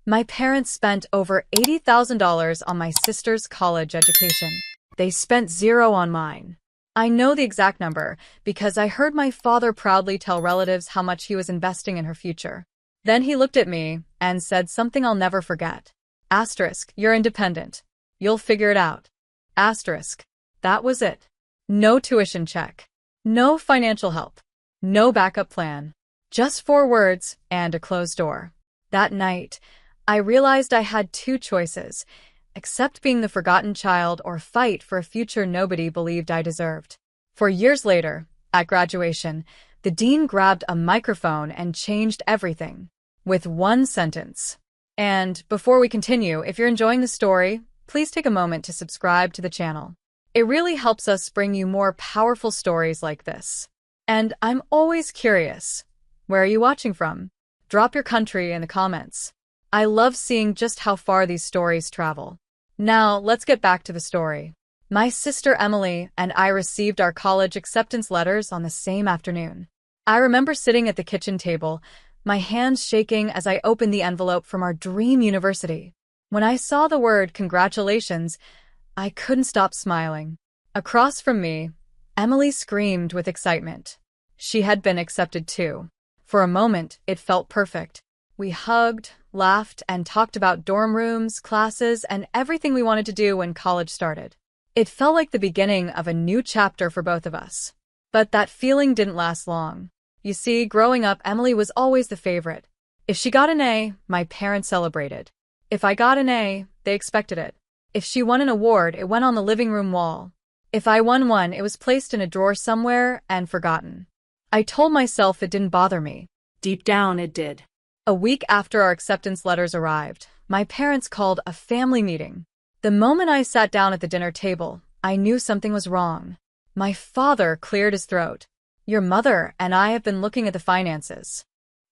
My parents spent over $80,000 on my sister's college education. They spent zero on mine. I know the exact number because I heard my father proudly tell relatives how much he was investing in her future. Then he looked at me and said something I'll never forget. Asterisk, you're independent. You'll figure it out. Asterisk. That was it. No tuition check. No financial help. No backup plan. Just 4 words and a closed door. That night, I realized I had 2 choices: accept being the forgotten child or fight for a future nobody believed I deserved. 4 years later, at graduation, the dean grabbed a microphone and changed everything. With one sentence. And before we continue, if you're enjoying the story, please take a moment to subscribe to the channel. It really helps us bring you more powerful stories like this. And I'm always curious, where are you watching from? Drop your country in the comments. I love seeing just how far these stories travel. Now, let's get back to the story. My sister Emily and I received our college acceptance letters on the same afternoon. I remember sitting at the kitchen table, my hands shaking as I opened the envelope from our dream university. When I saw the word congratulations, I couldn't stop smiling. Across from me, Emily screamed with excitement. She had been accepted too. For a moment, it felt perfect. We hugged, laughed, and talked about dorm rooms, classes, and everything we wanted to do when college started. It felt like the beginning of a new chapter for both of us. But that feeling didn't last long. You see, growing up, Emily was always the favorite. If she got an A, my parents celebrated. If I got an A, they expected it. If she won an award, it went on the living room wall. If I won one, it was placed in a drawer somewhere and forgotten. I told myself it didn't bother me. Deep down, it did. A week after our acceptance letters arrived, my parents called a family meeting. The moment I sat down at the dinner table, I knew something was wrong. My father cleared his throat. Your mother and I have been looking at the finances.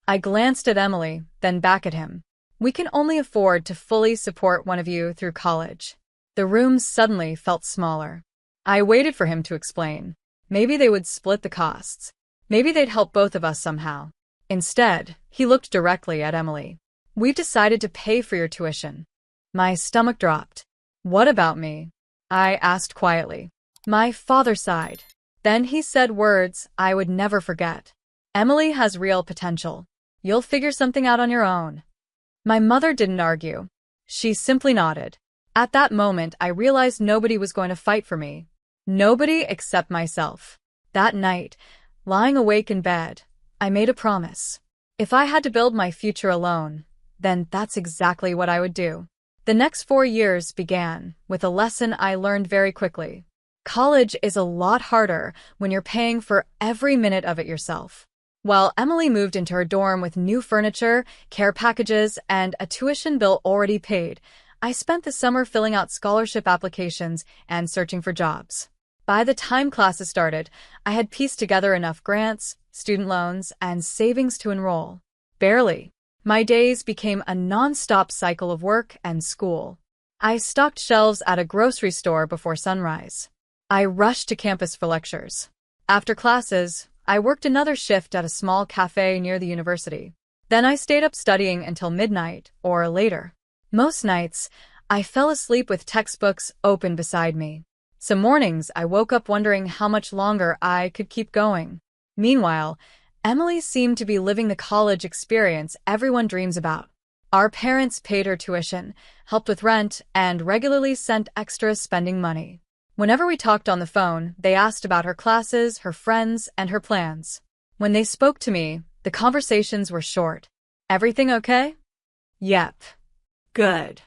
I glanced at Emily, then back at him. We can only afford to fully support one of you through college. The room suddenly felt smaller. I waited for him to explain. Maybe they would split the costs. Maybe they'd help both of us somehow. Instead, he looked directly at Emily. We've decided to pay for your tuition. My stomach dropped. What about me? I asked quietly. My father sighed. Then he said words I would never forget. Emily has real potential. You'll figure something out on your own. My mother didn't argue. She simply nodded. At that moment, I realized nobody was going to fight for me. Nobody except myself. That night, lying awake in bed, I made a promise. If I had to build my future alone, then that's exactly what I would do. The next 4 years began with a lesson I learned very quickly. College is a lot harder when you're paying for every minute of it yourself. While Emily moved into her dorm with new furniture, care packages, and a tuition bill already paid, I spent the summer filling out scholarship applications and searching for jobs. By the time classes started, I had pieced together enough grants, student loans, and savings to enroll. Barely. My days became a non-stop cycle of work and school. I stocked shelves at a grocery store before sunrise. I rushed to campus for lectures. After classes, I worked another shift at a small cafe near the university. Then I stayed up studying until midnight or later. Most nights, I fell asleep with textbooks open beside me. Some mornings, I woke up wondering how much longer I could keep going. Meanwhile, Emily seemed to be living the college experience everyone dreams about. Our parents paid her tuition, helped with rent, and regularly sent extra spending money. Whenever we talked on the phone, they asked about her classes, her friends, and her plans. When they spoke to me, the conversations were short. Everything okay? Yep. Good.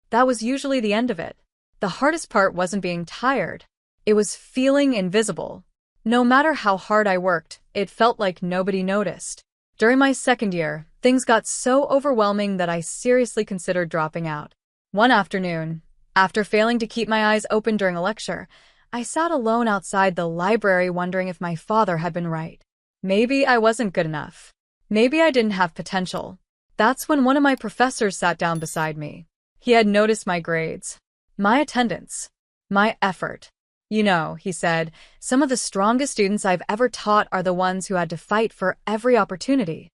That was usually the end of it. The hardest part wasn't being tired. It was feeling invisible. No matter how hard I worked, it felt like nobody noticed. During my second year, things got so overwhelming that I seriously considered dropping out. One afternoon, after failing to keep my eyes open during a lecture, I sat alone outside the library wondering if my father had been right. Maybe I wasn't good enough. Maybe I didn't have potential. That's when one of my professors sat down beside me. He had noticed my grades, my attendance, my effort. You know, he said, some of the strongest students I've ever taught are the ones who had to fight for every opportunity.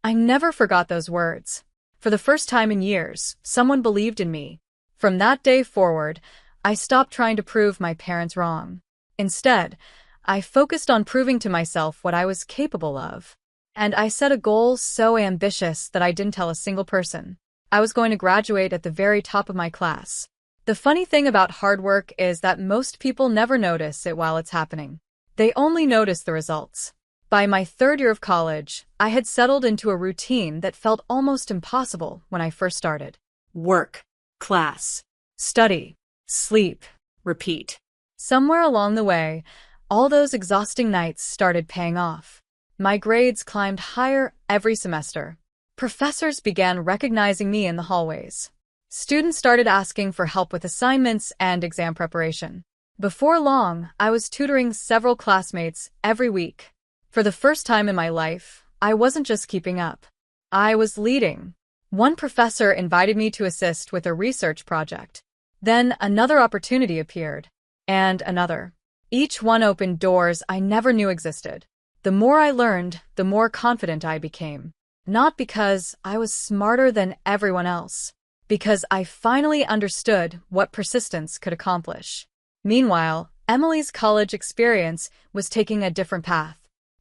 I never forgot those words. For For the first time in years, someone believed in me. From that day forward, I stopped trying to prove my parents wrong. Instead, I focused on proving to myself what I was capable of. And I set a goal so ambitious that I didn't tell a single person. I was going to graduate at the very top of my class. The funny thing about hard work is that most people never notice it while it's happening. They only notice the results. By my third year of college, I had settled into a routine that felt almost impossible when I first started. Work, class, study, sleep, repeat. Somewhere along the way, all those exhausting nights started paying off. My grades climbed higher every semester. Professors began recognizing me in the hallways. Students started asking for help with assignments and exam preparation. Before long, I was tutoring several classmates every week. For the first time in my life, I wasn't just keeping up. I was leading. One professor invited me to assist with a research project. Then another opportunity appeared, and another. Each one opened doors I never knew existed. The more I learned, the more confident I became. Not because I was smarter than everyone else, because I finally understood what persistence could accomplish. Meanwhile, Emily's college experience was taking a different path.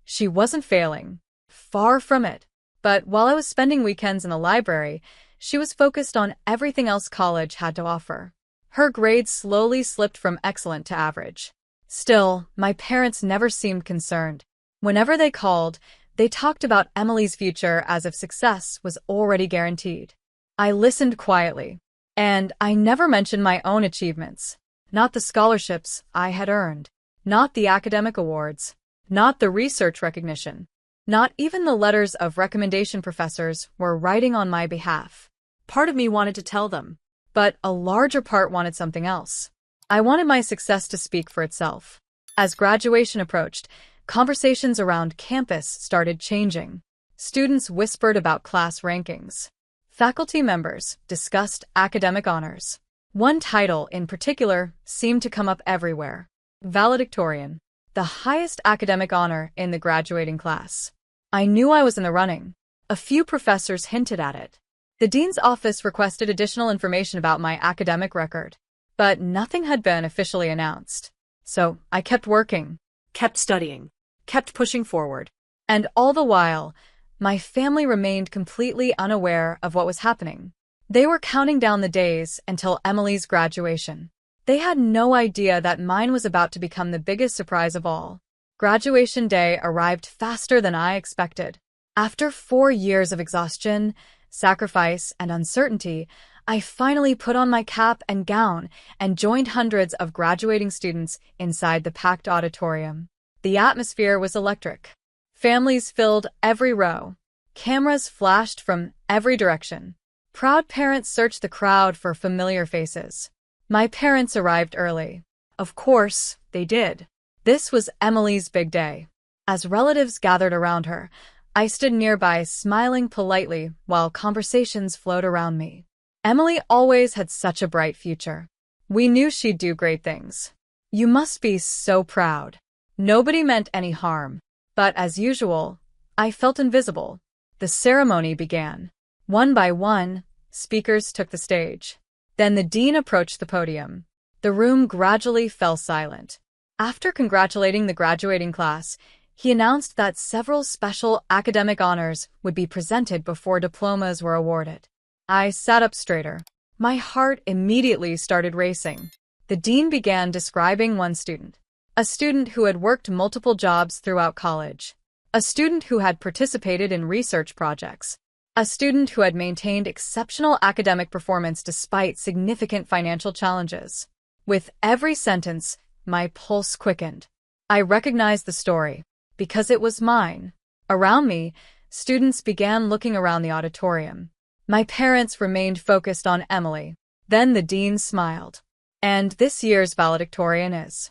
She wasn't failing. Far from it. But while I was spending weekends in the library, she was focused on everything else college had to offer. Her grades slowly slipped from excellent to average. Still, my parents never seemed concerned. Whenever they called, they talked about Emily's future as if success was already guaranteed. I listened quietly, and I never mentioned my own achievements. Not the scholarships I had earned, not the academic awards, not the research recognition, not even the letters of recommendation professors were writing on my behalf. Part of me wanted to tell them, but a larger part wanted something else. I wanted my success to speak for itself. As graduation approached, conversations around campus started changing. Students whispered about class rankings. Faculty members discussed academic honors. One title in particular seemed to come up everywhere: valedictorian, the highest academic honor in the graduating class. I knew I was in the running. A few professors hinted at it. The dean's office requested additional information about my academic record, but nothing had been officially announced. So I kept working, kept studying, kept pushing forward. And all the while, my family remained completely unaware of what was happening. They were counting down the days until Emily's graduation. They had no idea that mine was about to become the biggest surprise of all. Graduation day arrived faster than I expected. After 4 years of exhaustion, sacrifice, and uncertainty, I finally put on my cap and gown and joined hundreds of graduating students inside the packed auditorium. The atmosphere was electric. Families filled every row. Cameras flashed from every direction. Proud parents searched the crowd for familiar faces. My parents arrived early. Of course, they did. This was Emily's big day. As relatives gathered around her, I stood nearby smiling politely while conversations flowed around me. Emily always had such a bright future. We knew she'd do great things. You must be so proud. Nobody meant any harm. But as usual, I felt invisible. The ceremony began. One by one, speakers took the stage. Then the dean approached the podium. The room gradually fell silent. After congratulating the graduating class, he announced that several special academic honors would be presented before diplomas were awarded. I sat up straighter. My heart immediately started racing. The dean began describing one student. A student who had worked multiple jobs throughout college. A student who had participated in research projects. A student who had maintained exceptional academic performance despite significant financial challenges. With every sentence, my pulse quickened. I recognized the story, because it was mine. Around me, students began looking around the auditorium. My parents remained focused on Emily. Then the dean smiled. And this year's valedictorian is...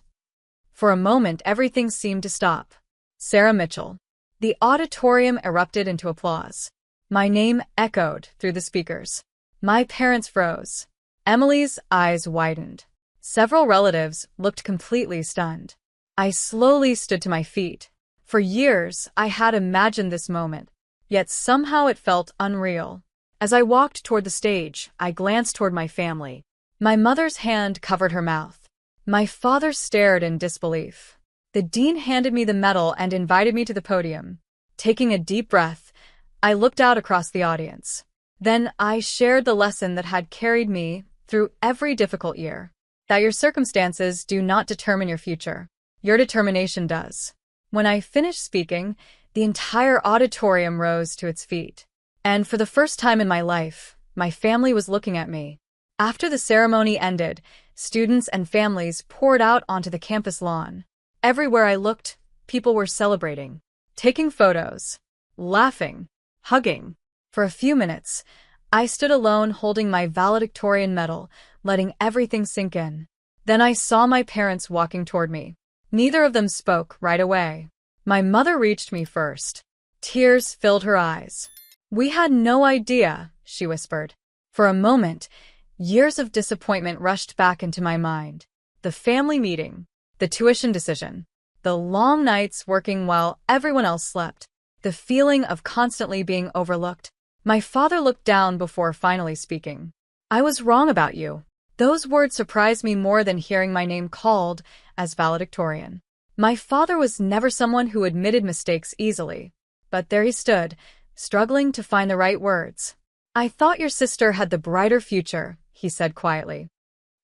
For a moment, everything seemed to stop. Sarah Mitchell. The auditorium erupted into applause. My name echoed through the speakers. My parents froze. Emily's eyes widened. Several relatives looked completely stunned. I slowly stood to my feet. For years, I had imagined this moment, yet somehow it felt unreal. As I walked toward the stage, I glanced toward my family. My mother's hand covered her mouth. My father stared in disbelief. The dean handed me the medal and invited me to the podium. Taking a deep breath, I looked out across the audience. Then I shared the lesson that had carried me through every difficult year. That your circumstances do not determine your future. Your determination does. When I finished speaking, the entire auditorium rose to its feet. And for the first time in my life, my family was looking at me. After the ceremony ended, students and families poured out onto the campus lawn. Everywhere I looked, people were celebrating, taking photos, laughing, hugging. For a few minutes, I stood alone holding my valedictorian medal, letting everything sink in. Then I saw my parents walking toward me. Neither of them spoke right away. My mother reached me first. Tears filled her eyes. "We had no idea," she whispered. For a moment, years of disappointment rushed back into my mind. The family meeting, the tuition decision, the long nights working while everyone else slept, the feeling of constantly being overlooked. My father looked down before finally speaking. "I was wrong about you." Those words surprised me more than hearing my name called as valedictorian. My father was never someone who admitted mistakes easily, but there he stood, struggling to find the right words. "I thought your sister had the brighter future," he said quietly.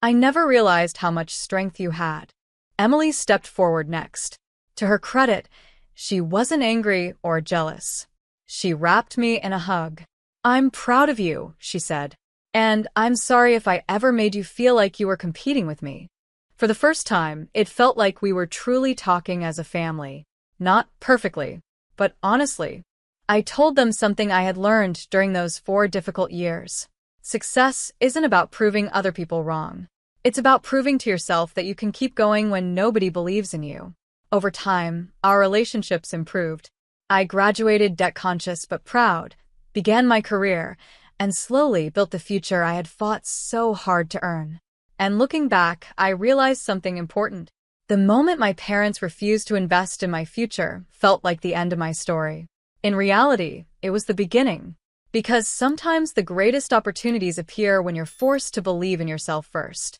"I never realized how much strength you had." Emily stepped forward next. To her credit, she wasn't angry or jealous. She wrapped me in a hug. "I'm proud of you," she said. "And I'm sorry if I ever made you feel like you were competing with me." For the first time, it felt like we were truly talking as a family. Not perfectly, but honestly. I told them something I had learned during those 4 difficult years. Success isn't about proving other people wrong. It's about proving to yourself that you can keep going when nobody believes in you. Over time, our relationships improved. I graduated debt-conscious but proud, began my career, and slowly built the future I had fought so hard to earn. And looking back, I realized something important. The moment my parents refused to invest in my future felt like the end of my story. In reality, it was the beginning. Because sometimes the greatest opportunities appear when you're forced to believe in yourself first.